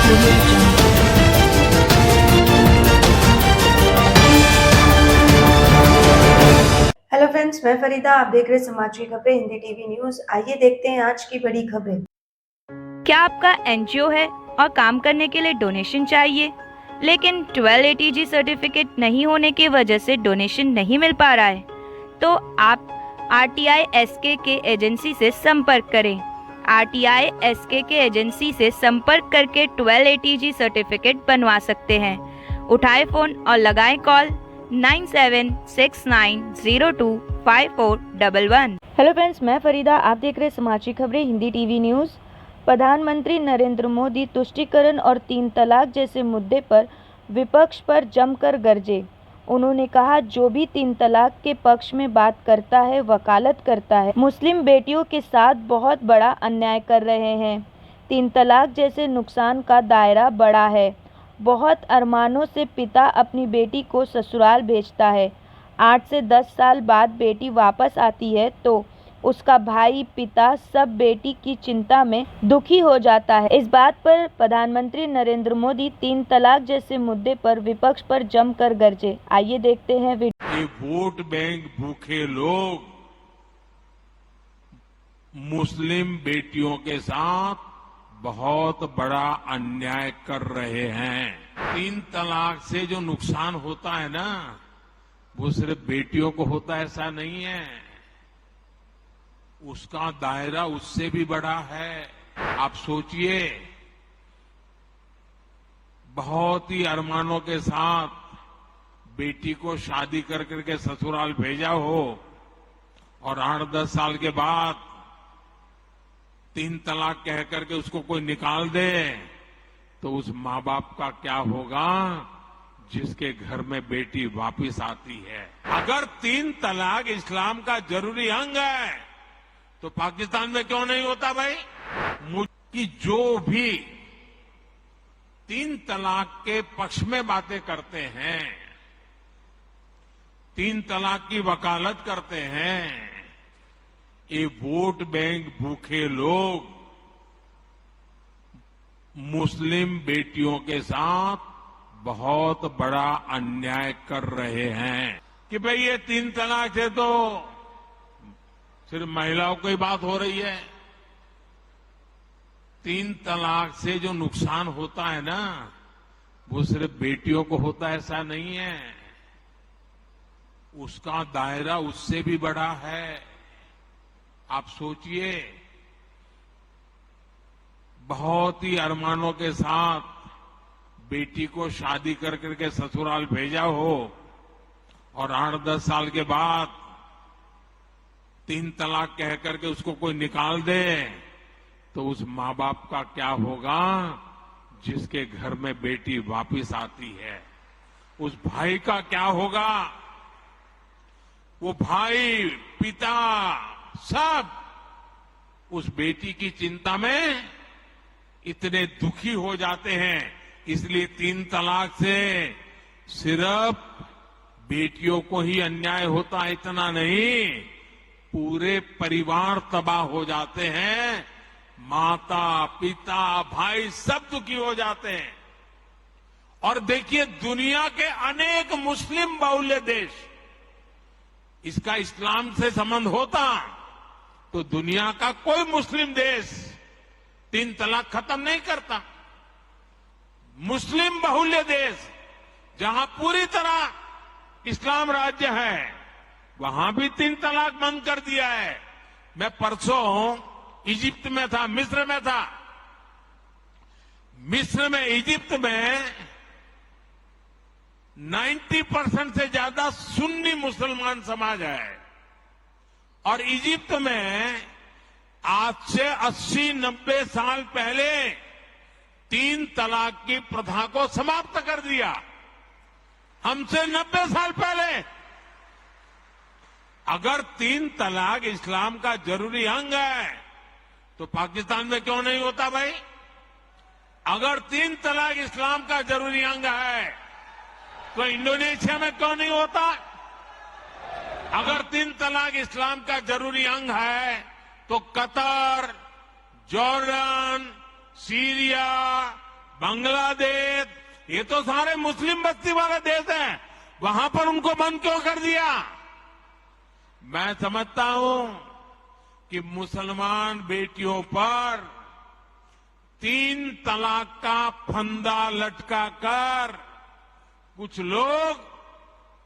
Hello friends, मैं फरीदा। आप देख रहे समाज की खबरें हिंदी टीवी न्यूज। आइए देखते हैं आज की बड़ी खबरें। क्या आपका एनजीओ है और काम करने के लिए डोनेशन चाहिए, लेकिन 12 ATG सर्टिफिकेट नहीं होने की वजह से डोनेशन नहीं मिल पा रहा है? तो आप RTI SK के एजेंसी से संपर्क करें। RTI SK के एजेंसी से संपर्क करके 12 ATG सर्टिफिकेट बनवा सकते हैं। उठाए फोन और लगाएं कॉल 9769025411। हेलो फ्रेंड्स, मैं फरीदा। आप देख रहे समाज की खबरें हिंदी टीवी न्यूज़। प्रधानमंत्री नरेंद्र मोदी तुष्टीकरण और 3 तलाक जैसे मुद्दे पर विपक्ष पर जमकर गरजे। उन्होंने कहा, जो भी 3 तलाक के पक्ष में बात करता है, वकालत करता है, मुस्लिम बेटियों के साथ बहुत बड़ा अन्याय कर रहे हैं। 3 तलाक जैसे नुकसान का दायरा बड़ा है। बहुत अरमानों से पिता अपनी बेटी को ससुराल भेजता है। 8 से 10 साल बाद बेटी वापस आती है तो उसका भाई, पिता सब बेटी की चिंता में दुखी हो जाता है। इस बात पर प्रधानमंत्री नरेंद्र मोदी 3 तलाक जैसे मुद्दे पर विपक्ष पर जमकर गरजे। आइए देखते हैं वीडियो। ये वोट बैंक भूखे लोग मुस्लिम बेटियों के साथ बहुत बड़ा अन्याय कर रहे हैं। 3 तलाक से जो नुकसान होता है ना, वो सिर्फ बेटियों को होता है ऐसा नहीं है, उसका दायरा उससे भी बड़ा है। आप सोचिए, बहुत ही अरमानों के साथ बेटी को शादी कर करके ससुराल भेजा हो और 8-10 साल के बाद 3 तलाक कह करके उसको कोई निकाल दे, तो उस माँ बाप का क्या होगा जिसके घर में बेटी वापिस आती है। अगर 3 तलाक इस्लाम का जरूरी अंग है तो पाकिस्तान में क्यों नहीं होता भाई? मुझकी जो भी 3 तलाक के पक्ष में बातें करते हैं, 3 तलाक की वकालत करते हैं, ये वोट बैंक भूखे लोग मुस्लिम बेटियों के साथ बहुत बड़ा अन्याय कर रहे हैं कि भाई ये 3 तलाक से तो सिर्फ महिलाओं की बात हो रही है। 3 तलाक से जो नुकसान होता है ना, वो सिर्फ बेटियों को होता है ऐसा नहीं है, उसका दायरा उससे भी बड़ा है। आप सोचिए, बहुत ही अरमानों के साथ बेटी को शादी कर करके ससुराल भेजा हो और 8-10 साल के बाद 3 तलाक कह करके उसको कोई निकाल दे, तो उस माँ बाप का क्या होगा जिसके घर में बेटी वापिस आती है। उस भाई का क्या होगा? वो भाई, पिता सब उस बेटी की चिंता में इतने दुखी हो जाते हैं। इसलिए 3 तलाक से सिर्फ बेटियों को ही अन्याय होता, इतना नहीं, पूरे परिवार तबाह हो जाते हैं। माता, पिता, भाई सब दुखी हो जाते हैं। और देखिए, दुनिया के अनेक मुस्लिम बहुल्य देश, इसका इस्लाम से संबंध होता तो दुनिया का कोई मुस्लिम देश 3 तलाक खत्म नहीं करता। मुस्लिम बहुल्य देश जहां पूरी तरह इस्लाम राज्य है, वहां भी 3 तलाक बंद कर दिया है। मैं परसों इजिप्ट में था, मिस्र में था। मिस्र में, इजिप्ट में 90% से ज्यादा सुन्नी मुसलमान समाज है और इजिप्ट में आज से 80-90 साल पहले 3 तलाक की प्रथा को समाप्त कर दिया। हमसे 90 साल पहले। अगर 3 तलाक इस्लाम का जरूरी अंग है तो पाकिस्तान में क्यों नहीं होता भाई? अगर 3 तलाक इस्लाम का जरूरी अंग है तो इंडोनेशिया में क्यों नहीं होता? अगर 3 तलाक इस्लाम का जरूरी अंग है तो कतर, जॉर्डन, सीरिया, बांग्लादेश, ये तो सारे मुस्लिम बस्ती वाले देश हैं, वहां पर उनको बंद क्यों कर दिया? मैं समझता हूं कि मुसलमान बेटियों पर 3 तलाक का फंदा लटका कर कुछ लोग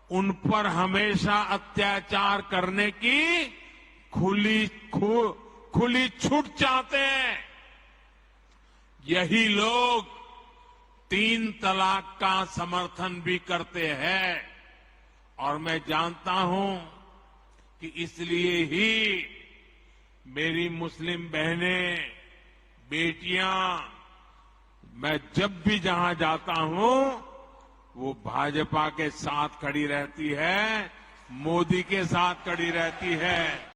उन पर हमेशा अत्याचार करने की खुली छूट चाहते हैं। यही लोग 3 तलाक का समर्थन भी करते हैं और मैं जानता हूं कि इसलिए ही मेरी मुस्लिम बहनें, बेटियां, मैं जब भी जहां जाता हूं वो भाजपा के साथ खड़ी रहती है, मोदी के साथ खड़ी रहती है।